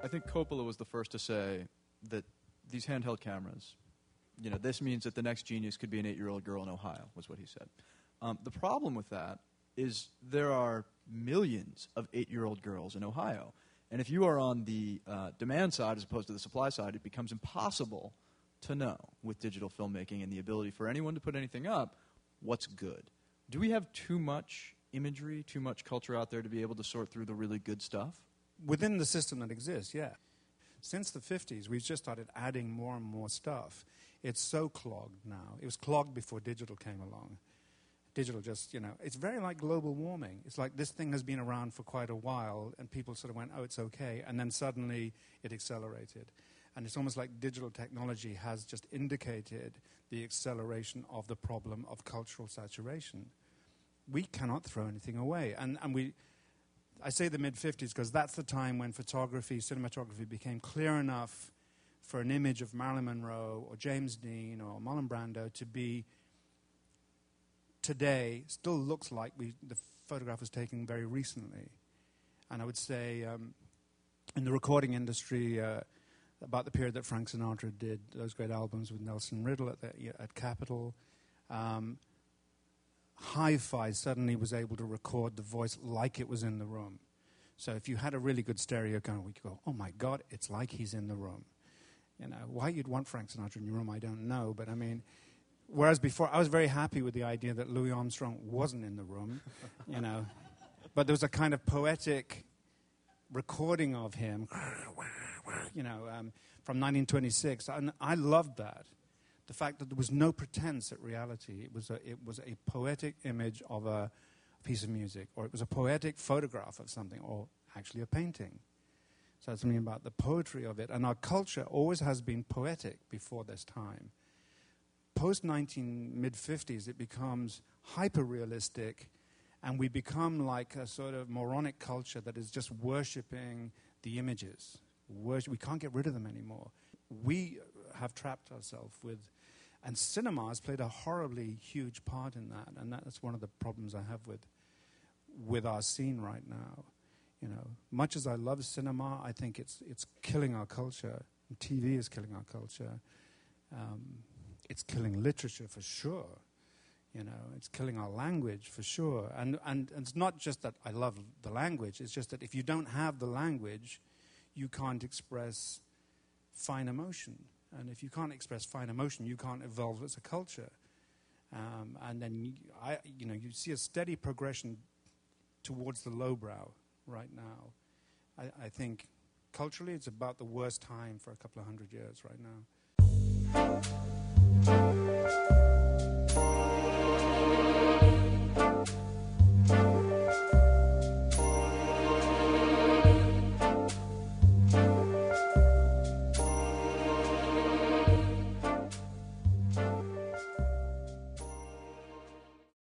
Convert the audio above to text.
I think Coppola was the first to say that these handheld cameras, this means that the next genius could be an 8-year-old girl in Ohio, was what he said. The problem with that is there are millions of 8-year-old girls in Ohio. And if you are on the demand side as opposed to the supply side, it becomes impossible to know with digital filmmaking and the ability for anyone to put anything up what's good. Do we have too much imagery, too much culture out there to be able to sort through the really good stuff? Within the system that exists, yeah. Since the 50s, we've just started adding more and more stuff. It's so clogged now. It was clogged before digital came along. Digital just, it's very like global warming. It's like this thing has been around for quite a while, and people sort of went, oh, it's okay, and then suddenly it accelerated. And it's almost like digital technology has just indicated the acceleration of the problem of cultural saturation. We cannot throw anything away. I say the mid-50s because that's the time when cinematography became clear enough for an image of Marilyn Monroe or James Dean or Marlon Brando to be today still looks like the photograph was taken very recently. And I would say in the recording industry, about the period that Frank Sinatra did those great albums with Nelson Riddle at Capitol, hi-fi suddenly was able to record the voice like it was in the room. So if you had a really good stereo camera, we could go, oh my God, it's like he's in the room. Why you'd want Frank Sinatra in your room, I don't know. But whereas before, I was very happy with the idea that Louis Armstrong wasn't in the room, But there was a kind of poetic recording of him, from 1926. And I loved that. The fact that there was no pretense at reality. It was a poetic image of a piece of music, or it was a poetic photograph of something, or actually a painting. So that's something about the poetry of it. And our culture always has been poetic before this time. Post-mid-50s, it becomes hyper-realistic, and we become like a sort of moronic culture that is just worshipping the images. We can't get rid of them anymore. We have trapped ourselves with... And cinema has played a horribly huge part in that, and that's one of the problems I have with our scene right now. Much as I love cinema, I think it's killing our culture. TV is killing our culture. It's killing literature for sure. It's killing our language for sure. And it's not just that I love the language. It's just that if you don't have the language, you can't express fine emotion. And if you can't express fine emotion, you can't evolve as a culture. And then you see a steady progression towards the lowbrow right now. I think culturally it's about the worst time for a couple of 100 years right now.